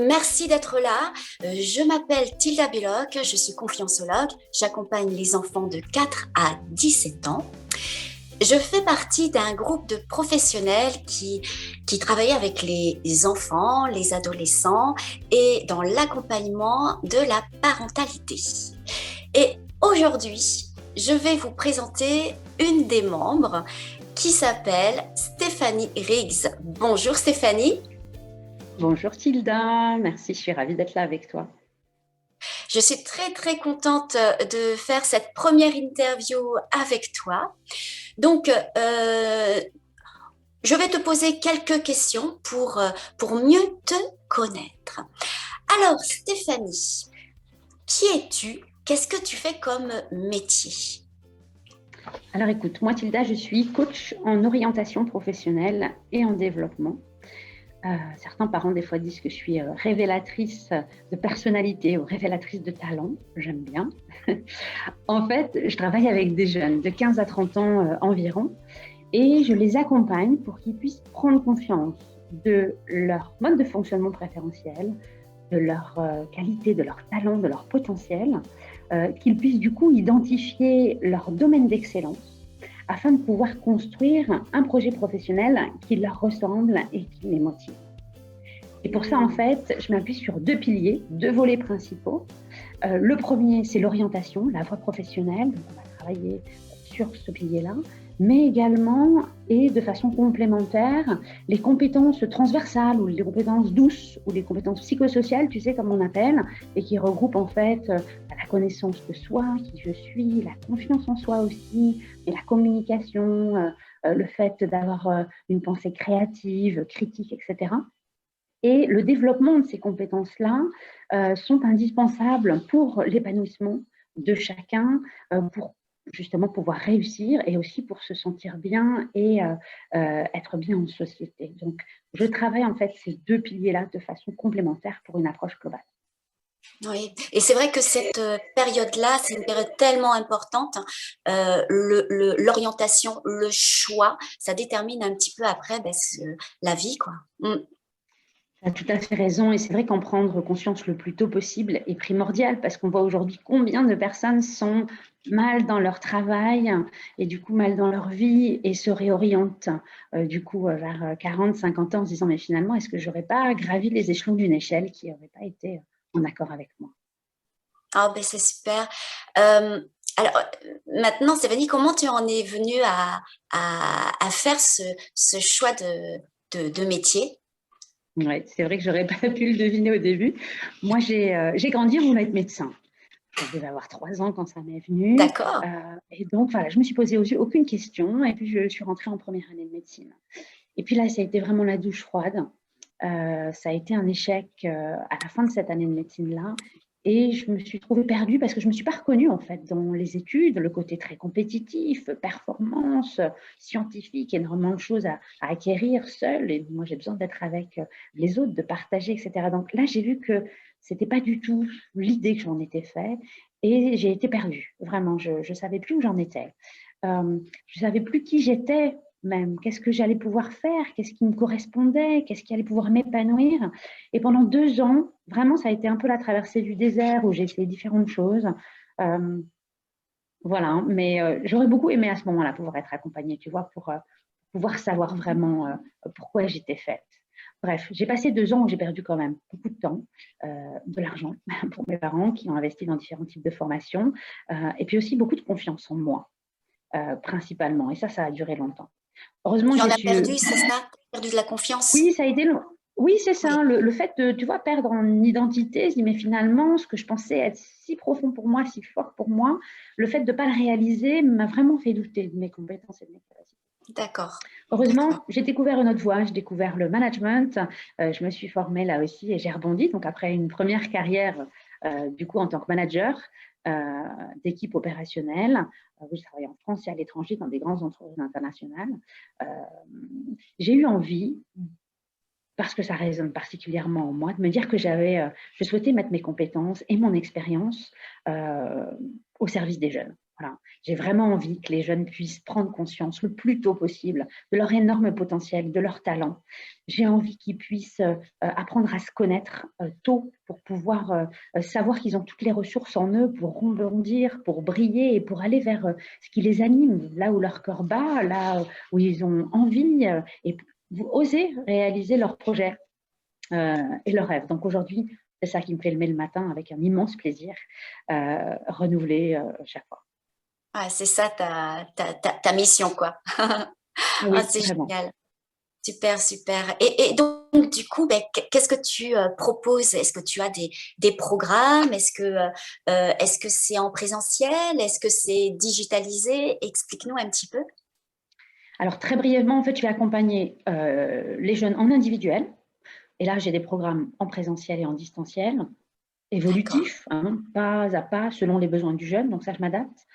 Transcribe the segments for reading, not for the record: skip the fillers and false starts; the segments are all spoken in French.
merci d'être là. Je m'appelle Tilda Belloc, je suis confiancologue. J'accompagne les enfants de 4 à 17 ans. Je fais partie d'un groupe de professionnels qui travaillent avec les enfants, les adolescents et dans l'accompagnement de la parentalité. Et aujourd'hui, je vais vous présenter une des membres qui s'appelle Stéphanie Riggs. Bonjour Stéphanie. Bonjour Tilda, merci, je suis ravie d'être là avec toi. Je suis très contente de faire cette première interview avec toi. Donc, je vais te poser quelques questions pour mieux te connaître. Alors, Stéphanie, qui es-tu? Qu'est-ce que tu fais comme métier? Alors écoute, moi Tilda, je suis coach en orientation professionnelle et en développement. Certains parents des fois disent que je suis révélatrice de personnalité ou révélatrice de talent, j'aime bien. En fait, je travaille avec des jeunes de 15 à 30 ans environ et je les accompagne pour qu'ils puissent prendre conscience de leur mode de fonctionnement préférentiel, de leur qualité, de leur talent, de leur potentiel, qu'ils puissent du coup identifier leur domaine d'excellence afin de pouvoir construire un projet professionnel qui leur ressemble et qui les motive. Et pour ça, en fait, je m'appuie sur deux piliers, deux volets principaux. Le premier, c'est l'orientation, la voie professionnelle. Donc, on va travailler sur ce pilier-là, mais également, et de façon complémentaire, les compétences transversales ou les compétences douces ou les compétences psychosociales, tu sais, comme on appelle, et qui regroupent en fait la connaissance de soi, qui je suis, la confiance en soi aussi, et la communication, le fait d'avoir une pensée créative, critique, etc. Et le développement de ces compétences-là sont indispensables pour l'épanouissement de chacun, pour justement pouvoir réussir et aussi pour se sentir bien et être bien en société. Donc, je travaille en fait ces deux piliers-là de façon complémentaire pour une approche globale. Oui, et c'est vrai que cette période-là, c'est une période tellement importante. L'orientation, le choix, ça détermine un petit peu après la vie, quoi. Tu as tout à fait raison et c'est vrai qu'en prendre conscience le plus tôt possible est primordial parce qu'on voit aujourd'hui combien de personnes sont mal dans leur travail et du coup mal dans leur vie et se réorientent du coup vers 40, 50 ans en se disant mais finalement est-ce que j'aurais pas gravi les échelons d'une échelle qui n'aurait pas été en accord avec moi. Ah ben c'est super. Alors maintenant, Stéphanie, comment tu en es venue à faire ce choix de métier? Ouais, c'est vrai que j'aurais pas pu le deviner au début. Moi, j'ai grandi en voulant être médecin. Je devais avoir 3 ans quand ça m'est venu. D'accord. Et donc, voilà, je me suis posé aucune question. Et puis, je suis rentrée en première année de médecine. Et puis là, ça a été vraiment la douche froide. Ça a été un échec à la fin de cette année de médecine-là. Et je me suis trouvée perdue parce que je ne me suis pas reconnue en fait dans les études, le côté très compétitif, performance, scientifique, énormément de choses à acquérir seule. Et moi, j'ai besoin d'être avec les autres, de partager, etc. Donc là, j'ai vu que ce n'était pas du tout l'idée que j'en étais faite. Et j'ai été perdue, vraiment. Je ne savais plus où j'en étais. Je ne savais plus qui j'étais même, qu'est-ce que j'allais pouvoir faire, qu'est-ce qui me correspondait, qu'est-ce qui allait pouvoir m'épanouir. Et pendant 2 ans, vraiment, ça a été un peu la traversée du désert où j'ai essayé différentes choses. Voilà, mais j'aurais beaucoup aimé à ce moment-là pouvoir être accompagnée, tu vois, pour pouvoir savoir vraiment pourquoi j'étais faite. Bref, j'ai passé 2 ans où j'ai perdu quand même beaucoup de temps, de l'argent pour mes parents qui ont investi dans différents types de formations, et puis aussi beaucoup de confiance en moi, principalement. Et ça a duré longtemps. Heureusement, Tu en j'ai as su. perdu, c'est ça? Perdu de la confiance? Oui, ça a été long. Oui, c'est Oui. ça. Le fait de, tu vois, perdre en identité, je dis, mais finalement, ce que je pensais être si profond pour moi, si fort pour moi, le fait de ne pas le réaliser m'a vraiment fait douter de mes compétences et de mes capacités. D'accord. Heureusement, j'ai découvert une autre voie, j'ai découvert le management. Je me suis formée là aussi et j'ai rebondi. Donc, après une première carrière, du coup, en tant que manager d'équipe opérationnelle, où je travaillais en France et à l'étranger dans des grandes entreprises internationales, j'ai eu envie, parce que ça résonne particulièrement en moi, de me dire que je souhaitais mettre mes compétences et mon expérience au service des jeunes. Voilà. J'ai vraiment envie que les jeunes puissent prendre conscience le plus tôt possible de leur énorme potentiel, de leur talent. J'ai envie qu'ils puissent apprendre à se connaître tôt pour pouvoir savoir qu'ils ont toutes les ressources en eux pour rebondir, pour briller et pour aller vers ce qui les anime, là où leur cœur bat, là où ils ont envie et oser réaliser leurs projets et leurs rêves. Donc aujourd'hui, c'est ça qui me fait lever le matin avec un immense plaisir, renouvelé chaque fois. Ah, c'est ça ta mission, quoi. Ah, Oui, c'est vraiment. génial. Super, super. Et donc, du coup, ben, qu'est-ce que tu proposes? Est-ce que tu as des programmes? Est-ce que c'est en présentiel? Est-ce que c'est digitalisé? Explique-nous un petit peu. Alors, très brièvement, en fait, je vais accompagner les jeunes en individuel. Et là, j'ai des programmes en présentiel et en distanciel, D'accord. évolutifs, hein, pas à pas, selon les besoins du jeune. Donc ça, je m'adapte.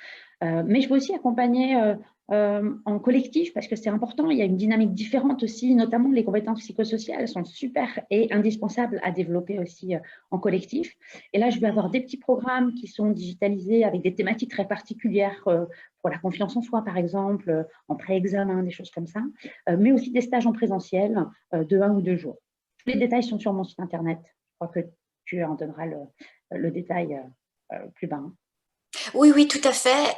Mais je veux aussi accompagner en collectif parce que c'est important. Il y a une dynamique différente aussi, notamment les compétences psychosociales sont super et indispensables à développer aussi en collectif. Et là, je vais avoir des petits programmes qui sont digitalisés avec des thématiques très particulières pour la confiance en soi, par exemple, en pré-examen, des choses comme ça, mais aussi des stages en présentiel de 1 ou 2 jours. Tous les détails sont sur mon site internet. Je crois que tu en donneras le détail plus bas. Oui, oui, tout à fait.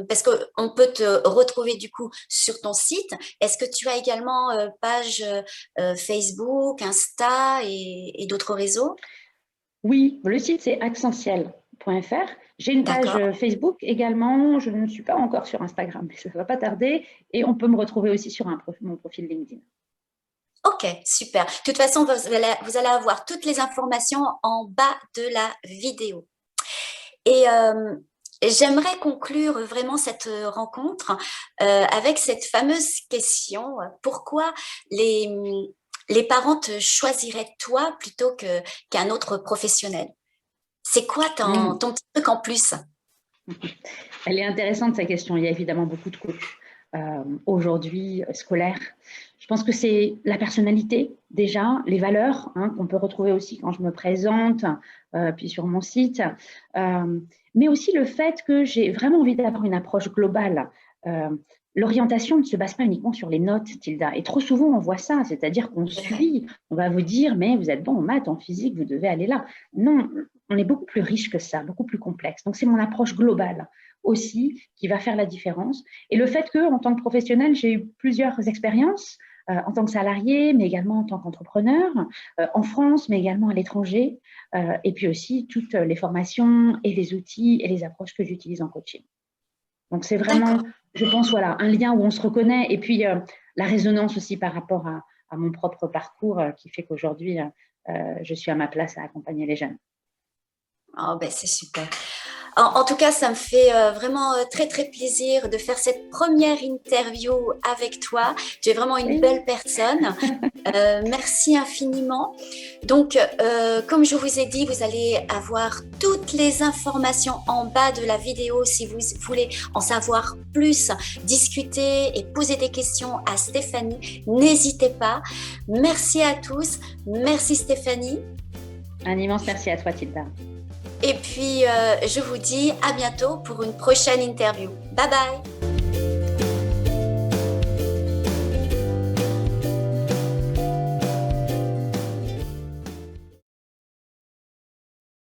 Parce qu'on peut te retrouver du coup sur ton site. Est-ce que tu as également page Facebook, Insta et d'autres réseaux? Oui, le site c'est accentiel.fr. J'ai une page D'accord. Facebook également. Je ne suis pas encore sur Instagram, mais ça ne va pas tarder. Et on peut me retrouver aussi sur mon profil LinkedIn. Ok, super. De toute façon, vous allez avoir toutes les informations en bas de la vidéo. Et j'aimerais conclure vraiment cette rencontre avec cette fameuse question, pourquoi les, les parents te choisiraient toi plutôt qu'un autre professionnel? C'est quoi Mmh. ton petit truc en plus? Elle est intéressante, sa question. Il y a évidemment beaucoup de coachs aujourd'hui scolaires. Je pense que c'est la personnalité déjà, les valeurs qu'on peut retrouver aussi quand je me présente, puis sur mon site, mais aussi le fait que j'ai vraiment envie d'avoir une approche globale. L'orientation ne se base pas uniquement sur les notes, Tilda. Et trop souvent, on voit ça, c'est-à-dire qu'on C'est vrai. suit, on va vous dire, mais vous êtes bon en maths, en physique, vous devez aller là. Non, on est beaucoup plus riche que ça, beaucoup plus complexe. Donc, c'est mon approche globale aussi qui va faire la différence. Et le fait que, en tant que professionnel, j'ai eu plusieurs expériences en tant que salarié, mais également en tant qu'entrepreneur, en France, mais également à l'étranger, et puis aussi toutes les formations et les outils et les approches que j'utilise en coaching. Donc, c'est vraiment, D'accord. je pense, voilà, un lien où on se reconnaît, et puis la résonance aussi par rapport à mon propre parcours qui fait qu'aujourd'hui, je suis à ma place à accompagner les jeunes. Oh, ben, c'est super. En tout cas, ça me fait vraiment très, très plaisir de faire cette première interview avec toi. Tu es vraiment une belle personne. Merci infiniment. Donc, comme je vous ai dit, vous allez avoir toutes les informations en bas de la vidéo si vous voulez en savoir plus, discuter et poser des questions à Stéphanie. N'hésitez pas. Merci à tous. Merci Stéphanie. Un immense merci à toi, Tilda. Et puis, je vous dis à bientôt pour une prochaine interview. Bye bye.